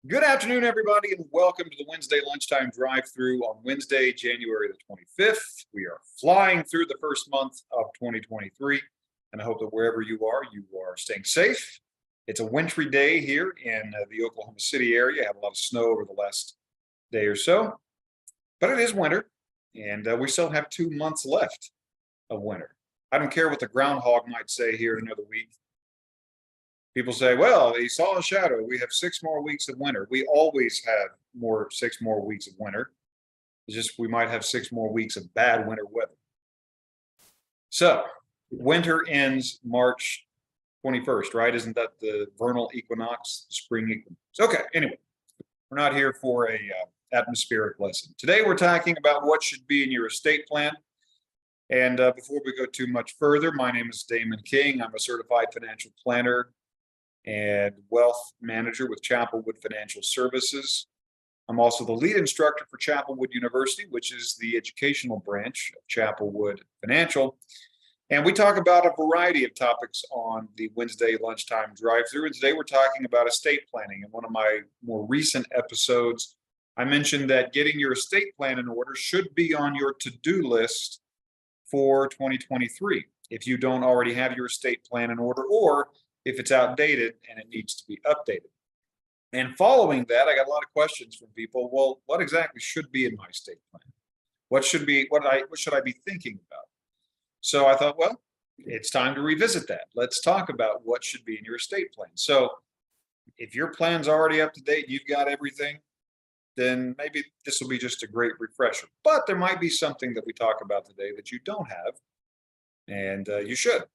Good afternoon, everybody, and welcome to the Wednesday lunchtime drive-through on Wednesday, January the 25th. We are flying through the first month of 2023, and I hope that wherever you are staying safe. It's a wintry day here in the Oklahoma City area. I had a lot of snow over the last day or so, but it is winter, and we still have 2 months left of winter. I don't care what the groundhog might say here in another week. People say, well, he saw a shadow. We have 6 more weeks of winter. We always have 6 more weeks of winter. It's just we might have 6 more weeks of bad winter weather. So winter ends March 21st, right? Isn't that the vernal equinox, the spring equinox? Okay, anyway, we're not here for a atmospheric lesson. Today we're talking about what should be in your estate plan. And before we go too much further, my name is Damon King. I'm a certified financial planner and wealth manager with ChappelWood Financial Services. I'm also the lead instructor for ChappelWood University, which is the educational branch of ChappelWood Financial. And we talk about a variety of topics on the Wednesday lunchtime drive-through. And today we're talking about estate planning. In one of my more recent episodes, I mentioned that getting your estate plan in order should be on your to-do list for 2023 if you don't already have your estate plan in order, or if it's outdated and it needs to be updated. And following that, I got a lot of questions from people. Well, what exactly should be in my estate plan? What should I be thinking about? So I thought, well, it's time to revisit that. Let's talk about what should be in your estate plan. So if your plan's already up to date, you've got everything, then maybe this will be just a great refresher. But there might be something that we talk about today that you don't have, and you should.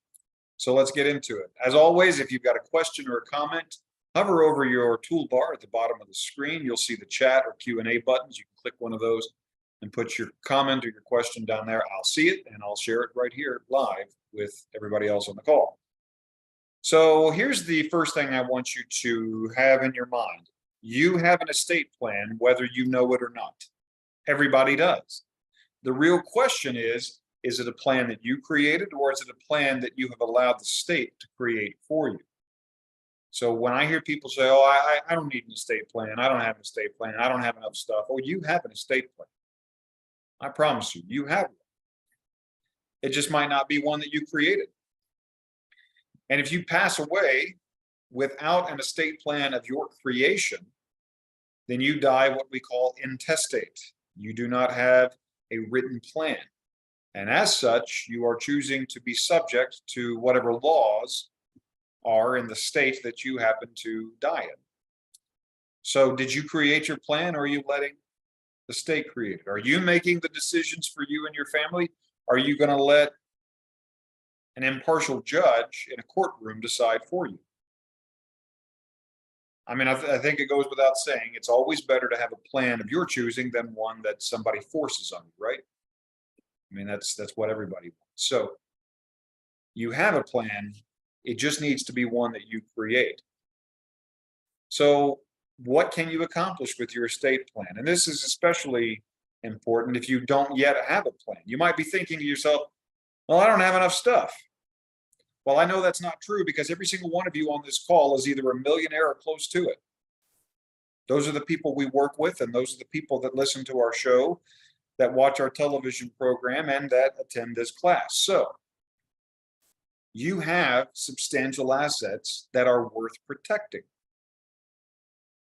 So let's get into it. As always, if you've got a question or a comment, hover over your toolbar at the bottom of the screen. You'll see the chat or Q&A buttons. You can click one of those and put your comment or your question down there. I'll see it and I'll share it right here live with everybody else on the call. So here's the first thing I want you to have in your mind. You have an estate plan, whether you know it or not. Everybody does. The real question is it a plan that you created, or is it a plan that you have allowed the state to create for you? So when I hear people say, oh, I don't need an estate plan, I don't have an estate plan, I don't have enough stuff. Oh, you have an estate plan. I promise you, you have one. It just might not be one that you created. And if you pass away without an estate plan of your creation, then you die what we call intestate. You do not have a written plan. And as such, you are choosing to be subject to whatever laws are in the state that you happen to die in. So did you create your plan, or are you letting the state create it? Are you making the decisions for you and your family? Are you going to let an impartial judge in a courtroom decide for you? I mean, I think it goes without saying, it's always better to have a plan of your choosing than one that somebody forces on you, right? I mean, that's what everybody wants. So you have a plan. It just needs to be one that you create. So what can you accomplish with your estate plan? And this is especially important if you don't yet have a plan. You might be thinking to yourself, well, I don't have enough stuff. Well, I know that's not true, because every single one of you on this call is either a millionaire or close to it. Those are the people we work with, and those are the people that listen to our show, that watch our television program, and that attend this class. So you have substantial assets that are worth protecting.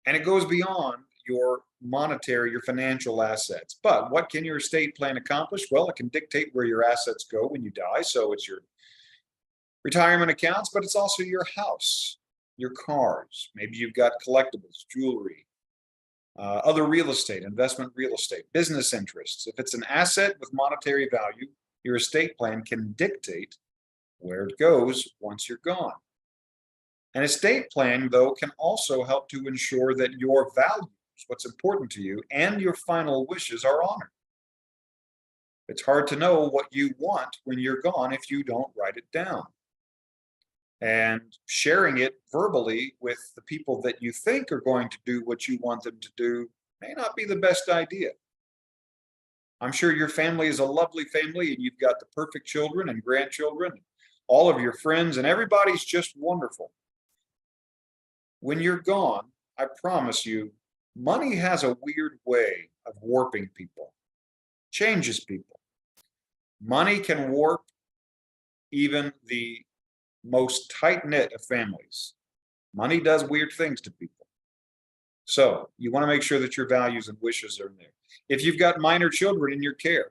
And it goes beyond your monetary, your financial assets. But what can your estate plan accomplish? Well, it can dictate where your assets go when you die. So it's your retirement accounts, but it's also your house, your cars. Maybe you've got collectibles, jewelry, other real estate, investment real estate, business interests. If it's an asset with monetary value, your estate plan can dictate where it goes once you're gone. An estate plan, though, can also help to ensure that your values, what's important to you, and your final wishes are honored. It's hard to know what you want when you're gone if you don't write it down. And sharing it verbally with the people that you think are going to do what you want them to do may not be the best idea. I'm sure your family is a lovely family, and you've got the perfect children and grandchildren, all of your friends, and everybody's just wonderful. When you're gone, I promise you, money has a weird way of warping people, changes people. Money can warp even the most tight-knit of families. Money does weird things to people. So you want to make sure that your values and wishes are in there. If you've got minor children in your care,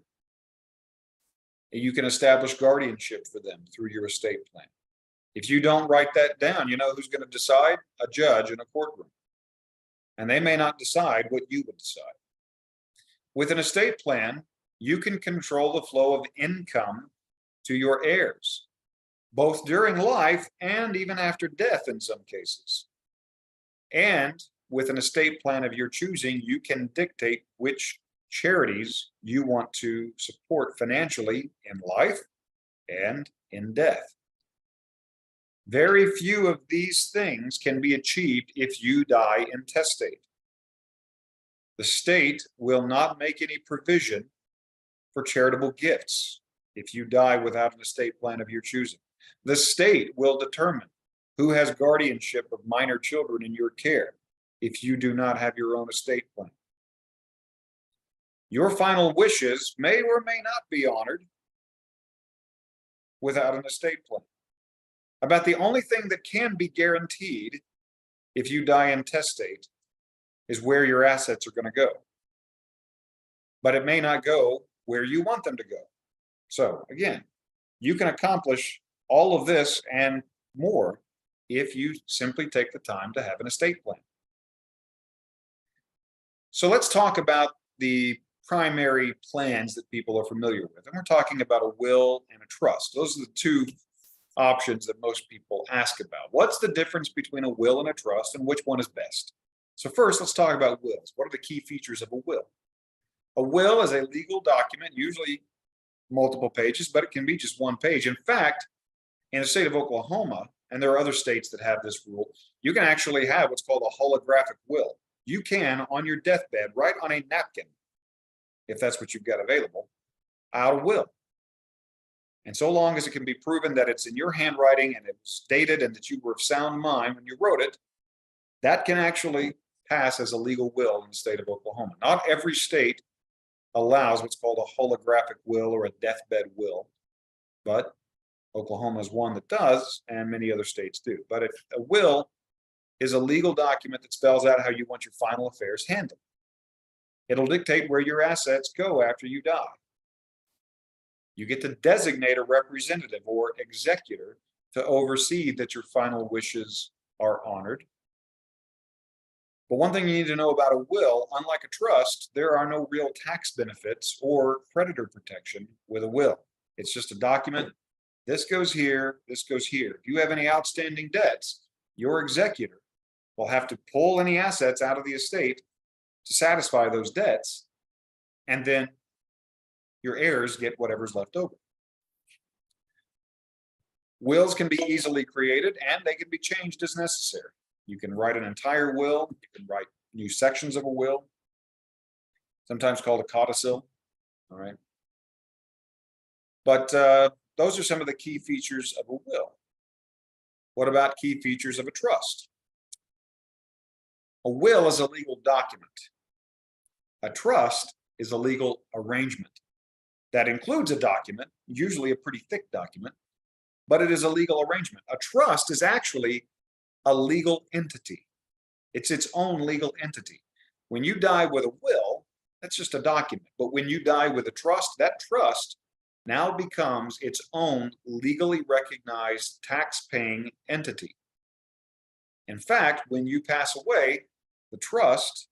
you can establish guardianship for them through your estate plan. If you don't write that down, you know who's going to decide? A judge in a courtroom. And they may not decide what you would decide. With an estate plan, you can control the flow of income to your heirs, both during life and even after death in some cases. And with an estate plan of your choosing, you can dictate which charities you want to support financially in life and in death. Very few of these things can be achieved if you die intestate. The state will not make any provision for charitable gifts if you die without an estate plan of your choosing. The state will determine who has guardianship of minor children in your care if you do not have your own estate plan. Your final wishes may or may not be honored without an estate plan. About the only thing that can be guaranteed if you die intestate is where your assets are going to go. But it may not go where you want them to go. So again, you can accomplish all of this and more if you simply take the time to have an estate plan. So let's talk about the primary plans that people are familiar with. And we're talking about a will and a trust. Those are the two options that most people ask about. What's the difference between a will and a trust, and which one is best? So first, let's talk about wills. What are the key features of a will? A will is a legal document, usually multiple pages, but it can be just one page. In fact, in the state of Oklahoma, and there are other states that have this rule, you can actually have what's called a holographic will. You can, on your deathbed, write on a napkin, if that's what you've got available, out a will. And so long as it can be proven that it's in your handwriting and it was dated and that you were of sound mind when you wrote it, that can actually pass as a legal will in the state of Oklahoma. Not every state allows what's called a holographic will or a deathbed will, but Oklahoma is one that does, and many other states do. But if a will is a legal document that spells out how you want your final affairs handled. It'll dictate where your assets go after you die. You get to designate a representative or executor to oversee that your final wishes are honored. But one thing you need to know about a will, unlike a trust, there are no real tax benefits or creditor protection with a will. It's just a document. This goes here, this goes here. If you have any outstanding debts, your executor will have to pull any assets out of the estate to satisfy those debts, and then your heirs get whatever's left over. Wills can be easily created and they can be changed as necessary. You can write an entire will, you can write new sections of a will, sometimes called a codicil. All right. But those are some of the key features of a will. What about key features of a trust? A will is a legal document. A trust is a legal arrangement. That includes a document, usually a pretty thick document, but it is a legal arrangement. A trust is actually a legal entity. It's its own legal entity. When you die with a will, that's just a document. But when you die with a trust, that trust now becomes its own legally recognized tax-paying entity. In fact, when you pass away, the trust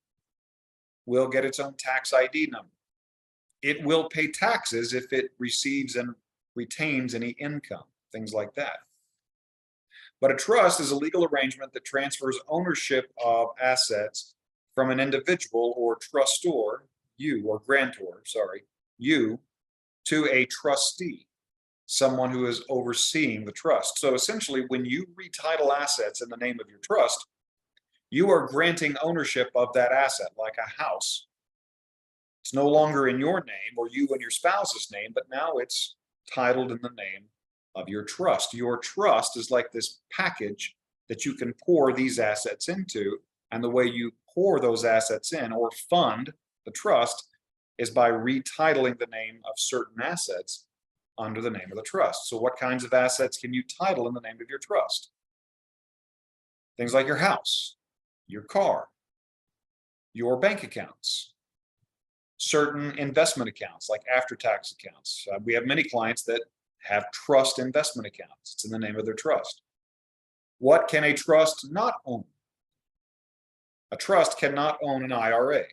will get its own tax ID number. It will pay taxes if it receives and retains any income, things like that. But a trust is a legal arrangement that transfers ownership of assets from an individual or trustor, you, or grantor, sorry, you, to a trustee, someone who is overseeing the trust. So essentially, when you retitle assets in the name of your trust, you are granting ownership of that asset, like a house. It's no longer in your name or you and your spouse's name, but now it's titled in the name of your trust. Your trust is like this package that you can pour these assets into, And the way you pour those assets in or fund the trust is by retitling the name of certain assets under the name of the trust. So what kinds of assets can you title in the name of your trust? Things like your house, your car, your bank accounts, certain investment accounts like after-tax accounts. We have many clients that have trust investment accounts. It's in the name of their trust. What can a trust not own? A trust cannot own an IRA.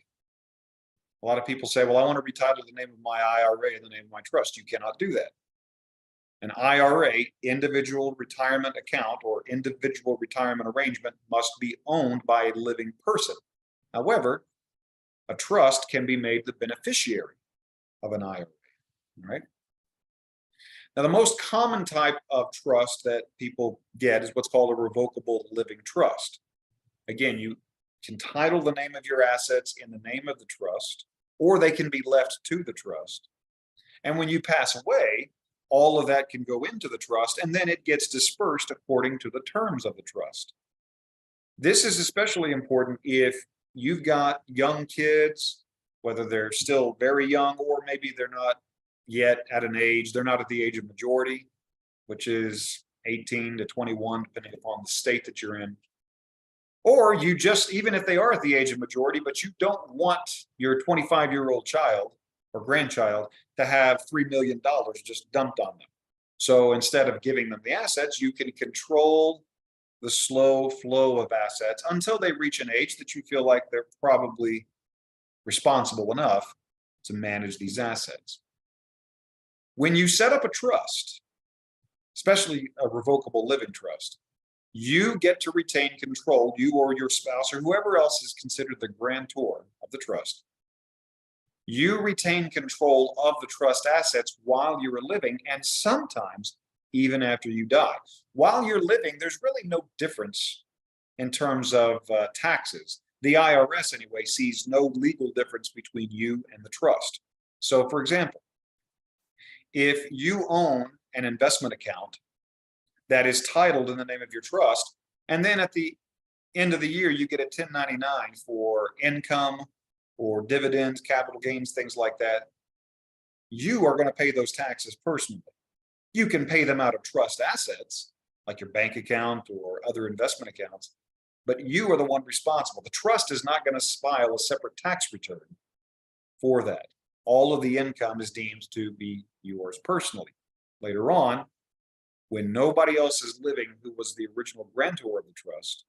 A lot of people say, well, I want to retitle the name of my IRA in the name of my trust. You cannot do that. An IRA, individual retirement account or individual retirement arrangement, must be owned by a living person. However, a trust can be made the beneficiary of an IRA, right? Now, the most common type of trust that people get is what's called a revocable living trust. Again, you can title the name of your assets in the name of the trust, or they can be left to the trust. And when you pass away, all of that can go into the trust, and then it gets dispersed according to the terms of the trust. This is especially important if you've got young kids, whether they're still very young or maybe they're not yet at an age, they're not at the age of majority, which is 18 to 21, depending upon the state that you're in. Or you just, even if they are at the age of majority, but you don't want your 25-year-old child or grandchild to have $3 million just dumped on them. So instead of giving them the assets, you can control the slow flow of assets until they reach an age that you feel like they're probably responsible enough to manage these assets. When you set up a trust, especially a revocable living trust, you get to retain control, you or your spouse or whoever else is considered the grantor of the trust. You retain control of the trust assets while you're living, and sometimes even after you die. While you're living, there's really no difference in terms of taxes. The IRS, anyway, sees no legal difference between you and the trust. So, for example, if you own an investment account that is titled in the name of your trust, and then at the end of the year, you get a 1099 for income or dividends, capital gains, things like that, you are going to pay those taxes personally. You can pay them out of trust assets, like your bank account or other investment accounts, but you are the one responsible. The trust is not going to file a separate tax return for that. All of the income is deemed to be yours personally. Later on, when nobody else is living who was the original grantor of the trust,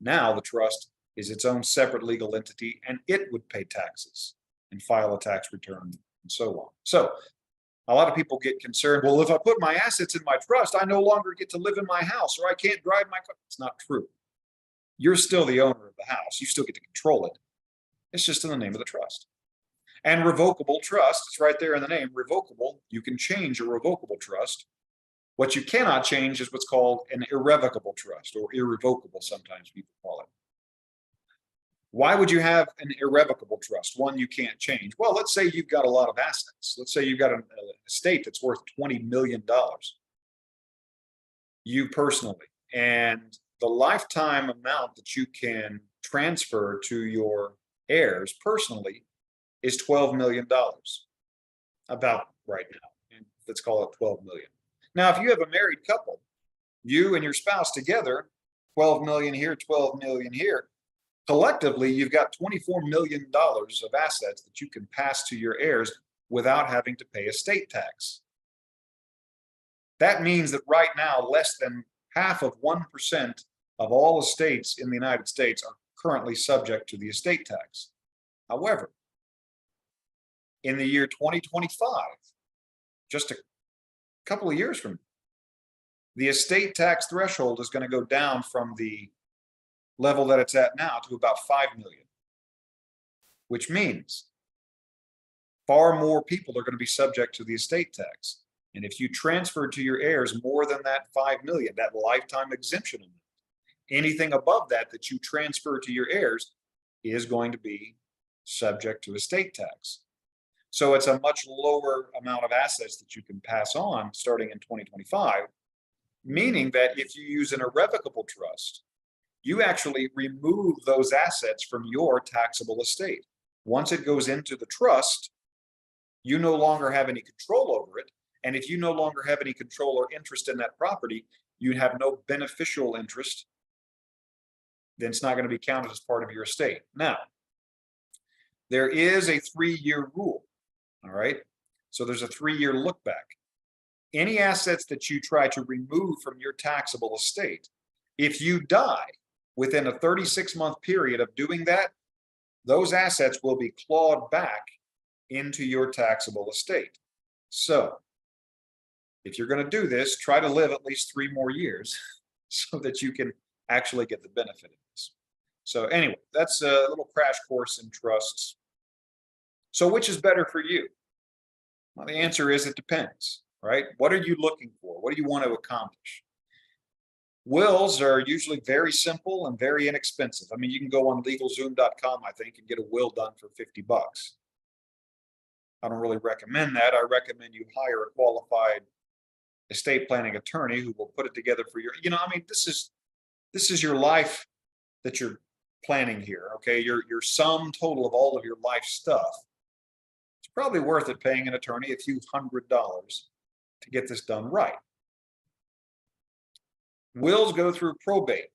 now the trust is its own separate legal entity, and it would pay taxes and file a tax return and so on. So a lot of people get concerned, well, if I put my assets in my trust, I no longer get to live in my house or I can't drive my car. It's not true. You're still the owner of the house. You still get to control it. It's just in the name of the trust. And revocable trust, it's right there in the name, revocable. You can change a revocable trust. What you cannot change is what's called an irrevocable trust, or irrevocable, sometimes people call it. Why would you have an irrevocable trust, one you can't change? Well, let's say you've got a lot of assets. Let's say you've got an estate that's worth $20 million, you personally, and the lifetime amount that you can transfer to your heirs personally is $12 million, about right now. And let's call it 12 million. Now, if you have a married couple, you and your spouse together, 12 million here, 12 million here, collectively, you've got $24 million of assets that you can pass to your heirs without having to pay estate tax. That means that right now, less than half of 1% of all estates in the United States are currently subject to the estate tax. However, in the year 2025, just a couple of years from now, the estate tax threshold is going to go down from the level that it's at now to about 5 million, which means far more people are going to be subject to the estate tax. And if you transfer to your heirs more than that 5 million, that lifetime exemption amount, anything above that that you transfer to your heirs is going to be subject to estate tax. So it's a much lower amount of assets that you can pass on starting in 2025, meaning that if you use an irrevocable trust, you actually remove those assets from your taxable estate. Once it goes into the trust, you no longer have any control over it. And if you no longer have any control or interest in that property, you have no beneficial interest, then it's not going to be counted as part of your estate. Now, there is a 3-year rule. All right. So there's a 3-year look back. Any assets that you try to remove from your taxable estate, if you die within a 36-month period of doing that, those assets will be clawed back into your taxable estate. So if you're going to do this, try to live at least 3 more years so that you can actually get the benefit of this. So anyway, that's a little crash course in trusts. So which is better for you? Well, the answer is it depends, right? What are you looking for? What do you want to accomplish? Wills are usually very simple and very inexpensive. I mean, you can go on LegalZoom.com, I think, and get a will done for $50. I don't really recommend that. I recommend you hire a qualified estate planning attorney who will put it together for your, I mean, this is your life that you're planning here, okay? Your sum total of all of your life stuff. It's probably worth it paying an attorney a few $100 to get this done right. Wills go through probate.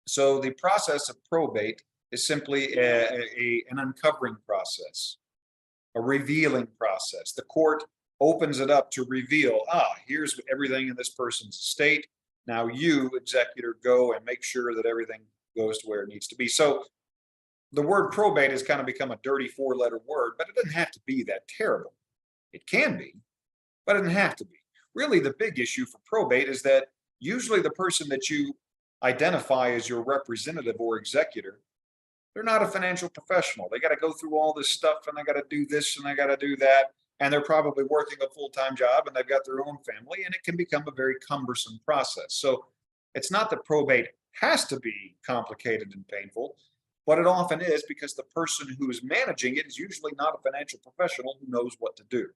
So the process of probate is simply an uncovering process, a revealing process. The court opens it up to reveal, here's everything in this person's estate. Now you, executor, go and make sure that everything goes to where it needs to be. So the word probate has kind of become a dirty 4-letter word, but it doesn't have to be that terrible. It can be, but it doesn't have to be. Really, the big issue for probate is that usually the person that you identify as your representative or executor, they're not a financial professional. They got to go through all this stuff and they got to do this and they got to do that. And they're probably working a full-time job and they've got their own family, and it can become a very cumbersome process. So it's not that probate has to be complicated and painful, but it often is, because the person who is managing it is usually not a financial professional who knows what to do.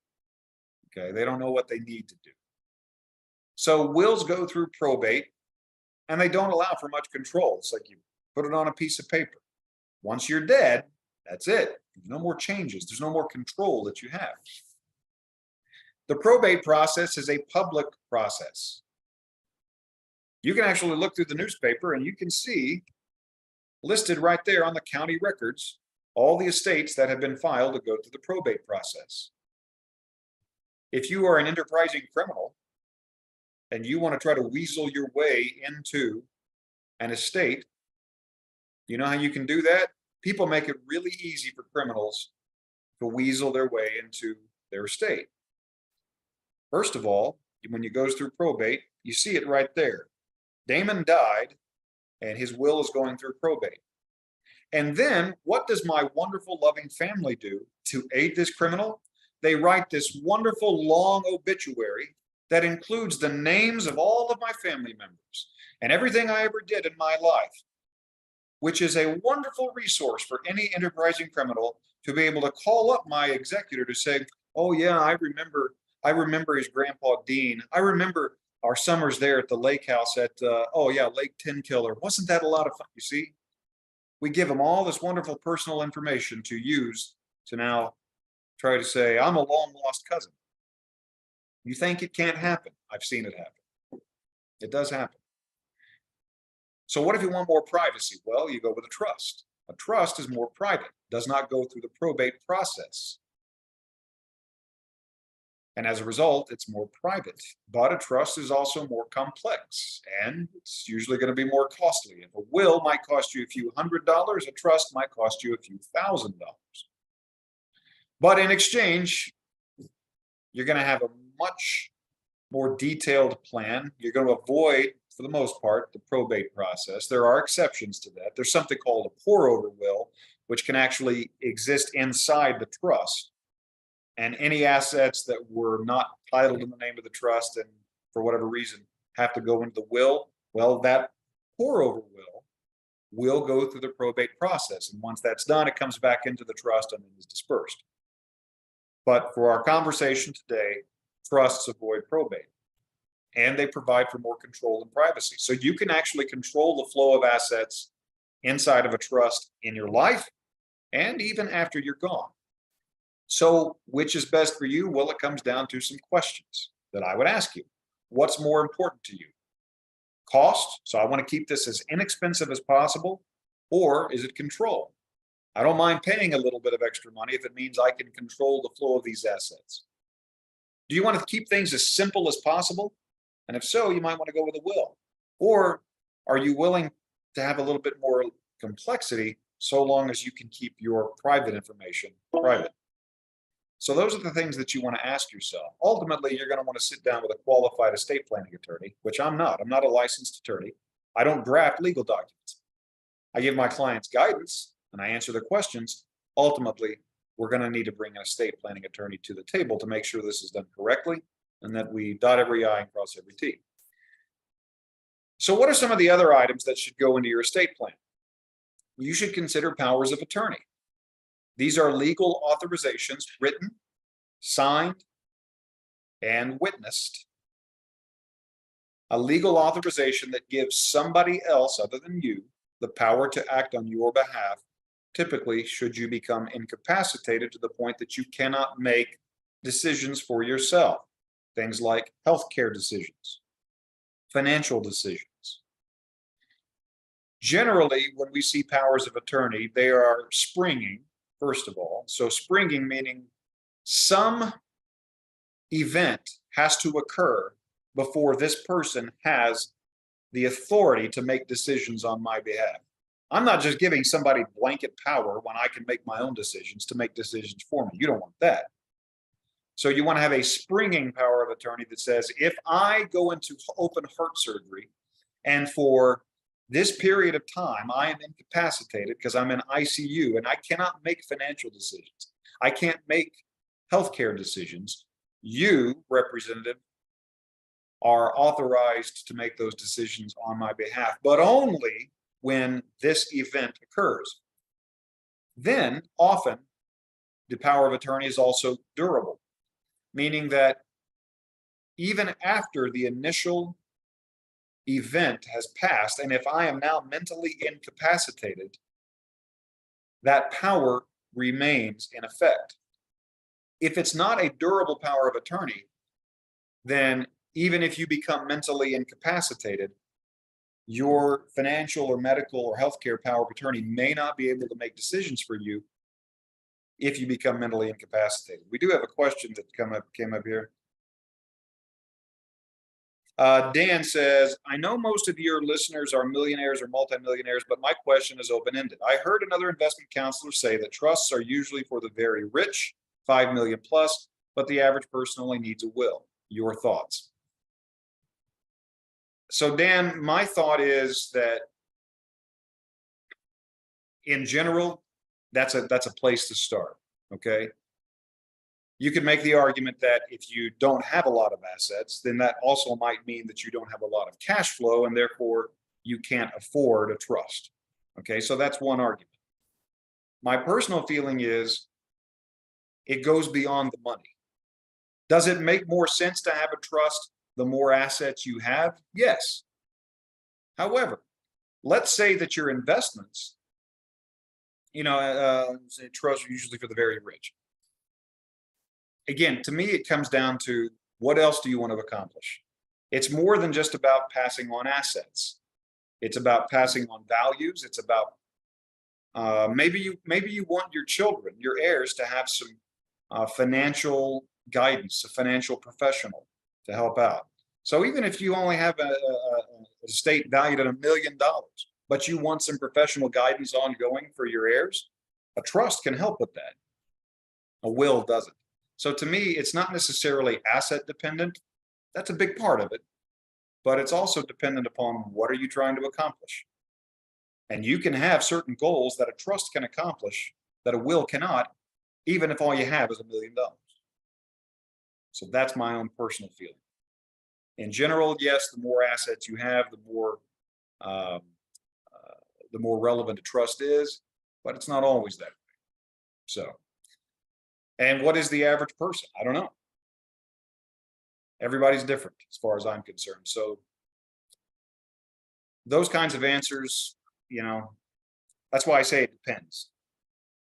Okay, they don't know what they need to do. So wills go through probate and they don't allow for much control. It's like you put it on a piece of paper. Once you're dead, that's it. There's no more changes. There's no more control that you have. The probate process is a public process. You can actually look through the newspaper and you can see listed right there on the county records all the estates that have been filed to go through the probate process. If you are an enterprising criminal and you want to try to weasel your way into an estate, you know how you can do that? People make it really easy for criminals to weasel their way into their estate. First of all, when you go through probate, you see it right there. Damon died and his will is going through probate. And then what does my wonderful, loving family do to aid this criminal? They write this wonderful, long obituary that includes the names of all of my family members and everything I ever did in my life, which is a wonderful resource for any enterprising criminal to be able to call up my executor to say, oh yeah, I remember his grandpa Dean. I remember our summers there at the lake house at, Lake Tenkiller. Wasn't that a lot of fun? You see, we give them all this wonderful personal information to use to now try to say, I'm a long lost cousin. You think it can't happen? I've seen it happen. It does happen. So what if you want more privacy? Well, you go with a trust. A trust is more private, does not go through the probate process. And as a result, it's more private. But a trust is also more complex, and it's usually going to be more costly. If a will might cost you a few $100, a trust might cost you a few $1,000. But in exchange, you're going to have a much more detailed plan. You're going to avoid, for the most part, the probate process. There are exceptions to that. There's something called a pour-over will, which can actually exist inside the trust. And any assets that were not titled in the name of the trust and for whatever reason have to go into the will, well, that pour-over will go through the probate process. And once that's done, it comes back into the trust and then is dispersed. But for our conversation today, trusts avoid probate. and they provide for more control and privacy. So you can actually control the flow of assets inside of a trust in your life and even after you're gone. So which is best for you? Well, it comes down to some questions that I would ask you. What's more important to you? Cost, so I want to keep this as inexpensive as possible, or is it control? I don't mind paying a little bit of extra money if it means I can control the flow of these assets. Do you want to keep things as simple as possible? And if so, you might want to go with a will. Or are you willing to have a little bit more complexity so long as you can keep your private information private? So those are the things that you want to ask yourself. Ultimately, you're going to want to sit down with a qualified estate planning attorney, which I'm not. I'm not a licensed attorney. I don't draft legal documents. I give my clients guidance and I answer their questions. Ultimately, we're going to need to bring an estate planning attorney to the table to make sure this is done correctly and that we dot every I and cross every T. So what are some of the other items that should go into your estate plan? You should consider powers of attorney. These are legal authorizations written, signed, and witnessed. A legal authorization that gives somebody else other than you the power to act on your behalf, typically should you become incapacitated to the point that you cannot make decisions for yourself. Things like healthcare decisions, financial decisions. Generally, when we see powers of attorney, they are springing, first of all. So springing meaning some event has to occur before this person has the authority to make decisions on my behalf. I'm not just giving somebody blanket power when I can make my own decisions to make decisions for me. You don't want that. So you want to have a springing power of attorney that says, if I go into open heart surgery and for this period of time, I am incapacitated because I'm in ICU and I cannot make financial decisions. I can't make healthcare decisions. You, representative, are authorized to make those decisions on my behalf, but only when this event occurs. Then often the power of attorney is also durable, meaning that even after the initial event has passed, and if I am now mentally incapacitated, that power remains in effect. If it's not a durable power of attorney, then even if you become mentally incapacitated, your financial or medical or healthcare power of attorney may not be able to make decisions for you if you become mentally incapacitated. We do have a question that came up here. Dan says, I know most of your listeners are millionaires or multimillionaires, but my question is open-ended. I heard another investment counselor say that trusts are usually for the very rich, 5 million plus, but the average person only needs a will. Your thoughts? So Dan, my thought is that in general, that's a place to start. Okay. You could make the argument that if you don't have a lot of assets, then that also might mean that you don't have a lot of cash flow and therefore you can't afford a trust. Okay, so that's one argument. My personal feeling is it goes beyond the money. Does it make more sense to have a trust the more assets you have? Yes. However, let's say that your investments, trusts are usually for the very rich. Again, to me, it comes down to what else do you want to accomplish? It's more than just about passing on assets. It's about passing on values. It's about maybe you want your children, your heirs, to have some financial guidance, a financial professional to help out. So even if you only have a estate valued at $1 million, but you want some professional guidance ongoing for your heirs, a trust can help with that. A will doesn't. So to me, it's not necessarily asset dependent. That's a big part of it, but it's also dependent upon what are you trying to accomplish. And you can have certain goals that a trust can accomplish that a will cannot, even if all you have is $1 million. So that's my own personal feeling. In general, yes, the more assets you have, the more relevant a trust is, but it's not always that way. So, and what is the average person? I don't know. Everybody's different as far as I'm concerned. So those kinds of answers, that's why I say it depends.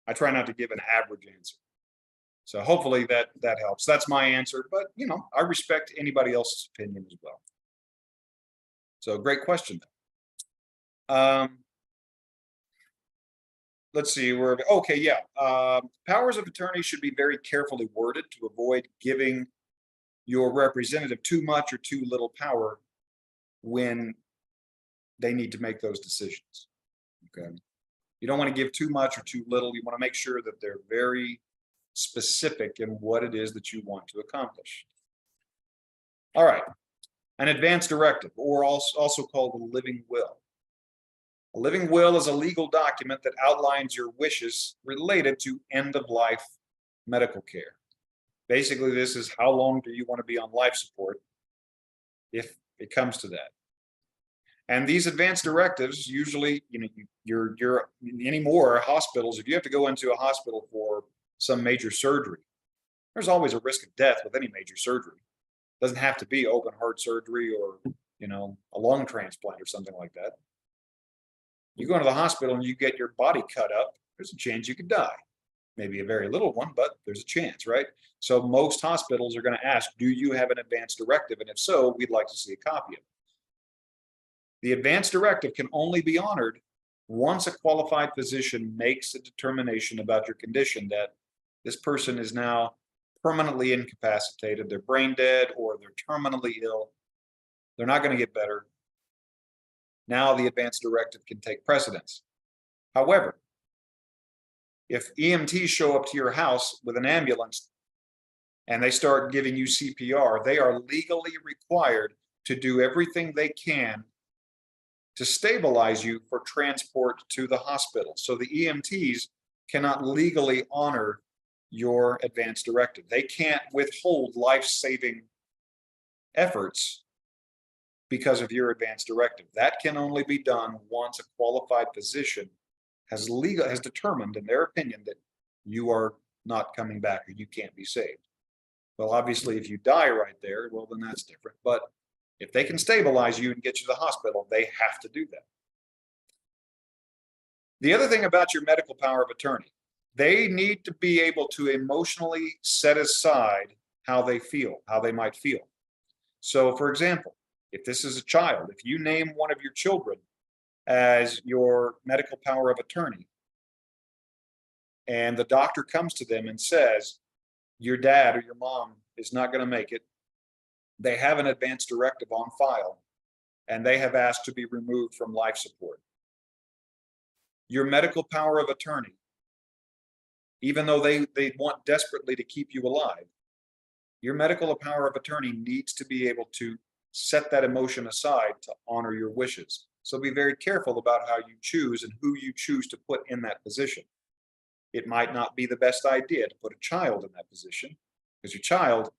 I try not to give an average answer. So hopefully that helps. That's my answer, but I respect anybody else's opinion as well. So great question. Let's see, okay, yeah. Powers of attorney should be very carefully worded to avoid giving your representative too much or too little power when they need to make those decisions. Okay. You don't want to give too much or too little. You want to make sure that they're very specific in what it is that you want to accomplish. All right. An advance directive, or also called a living will. A living will is a legal document that outlines your wishes related to end-of-life medical care. Basically, this is how long do you want to be on life support if it comes to that. And these advance directives, usually, you're anymore hospitals, if you have to go into a hospital for some major surgery, there's always a risk of death with any major surgery. It doesn't have to be open heart surgery or, a lung transplant or something like that. You go into the hospital and you get your body cut up, there's a chance you could die. Maybe a very little one, but there's a chance, right? So most hospitals are going to ask, do you have an advance directive? And if so, we'd like to see a copy of it. The advance directive can only be honored once a qualified physician makes a determination about your condition that this person is now permanently incapacitated, they're brain dead, or they're terminally ill. They're not going to get better. Now the advance directive can take precedence. However, if EMTs show up to your house with an ambulance and they start giving you CPR, they are legally required to do everything they can to stabilize you for transport to the hospital. So the EMTs cannot legally honor your advance directive. They can't withhold life-saving efforts because of your advance directive. That can only be done once a qualified physician has determined, in their opinion, that you are not coming back or you can't be saved. Well, obviously, if you die right there, well, then that's different. But if they can stabilize you and get you to the hospital, they have to do that. The other thing about your medical power of attorney, they need to be able to emotionally set aside how they feel, how they might feel. So, for example, if this is a child, if you name one of your children as your medical power of attorney, and the doctor comes to them and says, your dad or your mom is not going to make it, they have an advance directive on file, and they have asked to be removed from life support. Your medical power of attorney, even though they want desperately to keep you alive, your medical power of attorney needs to be able to set that emotion aside to honor your wishes. So be very careful about how you choose and who you choose to put in that position. It might not be the best idea to put a child in that position, because your child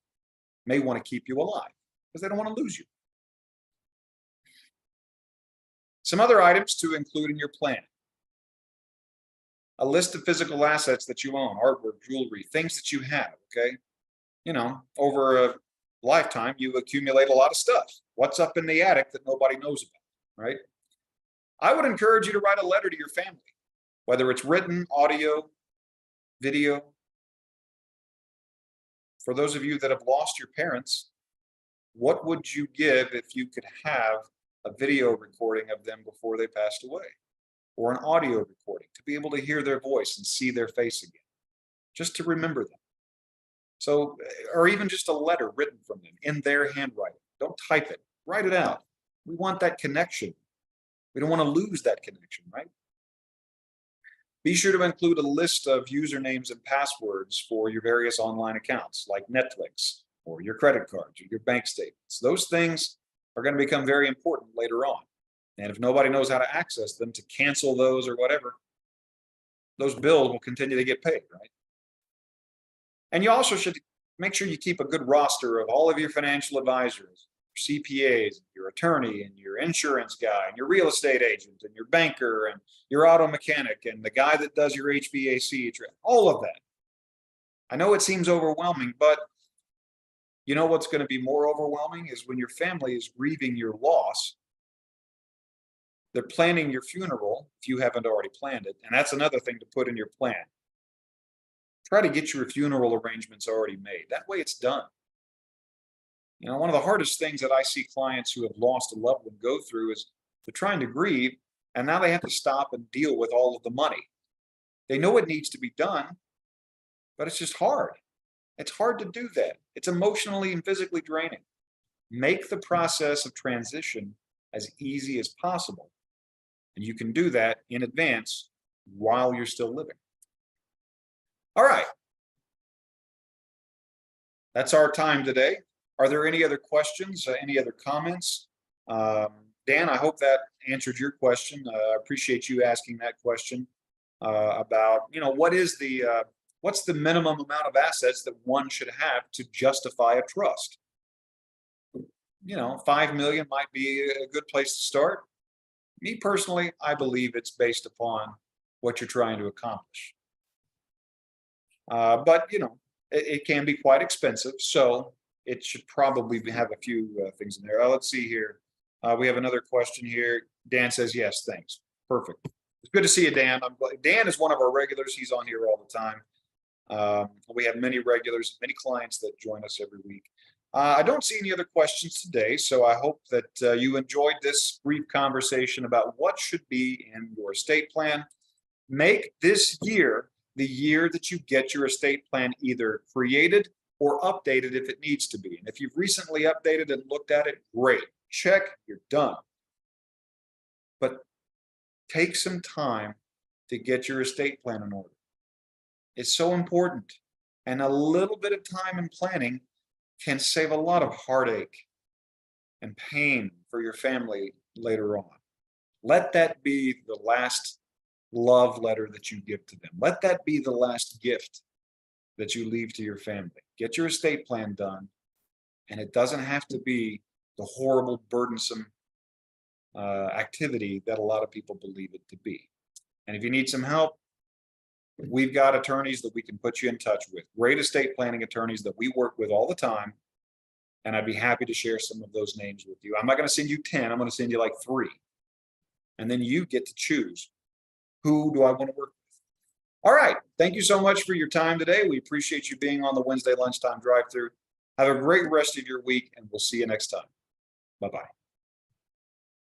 may want to keep you alive because they don't want to lose you. Some other items to include in your plan. A list of physical assets that you own, artwork, jewelry, things that you have, okay? Over a lifetime, you accumulate a lot of stuff. What's up in the attic that nobody knows about, right? I would encourage you to write a letter to your family, whether it's written, audio, video. For those of you that have lost your parents, what would you give if you could have a video recording of them before they passed away, or an audio recording to be able to hear their voice and see their face again, just to remember them? So, or even just a letter written from them in their handwriting. Don't type it, write it out. We want that connection. We don't want to lose that connection, right? Be sure to include a list of usernames and passwords for your various online accounts, like Netflix or your credit cards or your bank statements. Those things are going to become very important later on. And if nobody knows how to access them, to cancel those or whatever, those bills will continue to get paid, right? And you also should make sure you keep a good roster of all of your financial advisors, your CPAs, your attorney, and your insurance guy, and your real estate agent, and your banker, and your auto mechanic, and the guy that does your HVAC, all of that. I know it seems overwhelming, but You know what's going to be more overwhelming is when your family is grieving your loss. They're planning your funeral if you haven't already planned it. And that's another thing to put in your plan. Try to get your funeral arrangements already made. That way it's done. You know, one of the hardest things that I see clients who have lost a loved one go through is they're trying to grieve, and now they have to stop and deal with all of the money. They know it needs to be done, but it's just hard. It's hard to do that. It's emotionally and physically draining. Make the process of transition as easy as possible. And you can do that in advance while you're still living. All right. That's our time today. Are there any other questions, any other comments? Dan, I hope that answered your question. I appreciate you asking that question about, what's the minimum amount of assets that one should have to justify a trust? 5 million might be a good place to start. Me personally, I believe it's based upon what you're trying to accomplish. But it can be quite expensive, so it should probably have a few things in there. Let's see here. We have another question here. Dan says, yes, thanks. Perfect. It's good to see you, Dan. Dan is one of our regulars. He's on here all the time. We have many regulars, many clients that join us every week. I don't see any other questions today, so I hope that you enjoyed this brief conversation about what should be in your estate plan. Make this year the year that you get your estate plan either created or updated if it needs to be. And if you've recently updated and looked at it, great. Check, you're done. But take some time to get your estate plan in order. It's so important. And a little bit of time and planning can save a lot of heartache and pain for your family later on. Let that be the last love letter that you give to them. Let that be the last gift that you leave to your family. Get your estate plan done, and it doesn't have to be the horrible, burdensome activity that a lot of people believe it to be. And if you need some help, we've got attorneys that we can put you in touch with. Great estate planning attorneys that we work with all the time. And I'd be happy to share some of those names with you. I'm not going to send you 10. I'm going to send you like 3. And then you get to choose, who do I want to work with? All right. Thank you so much for your time today. We appreciate you being on the Wednesday lunchtime drive-through. Have a great rest of your week, and we'll see you next time. Bye-bye.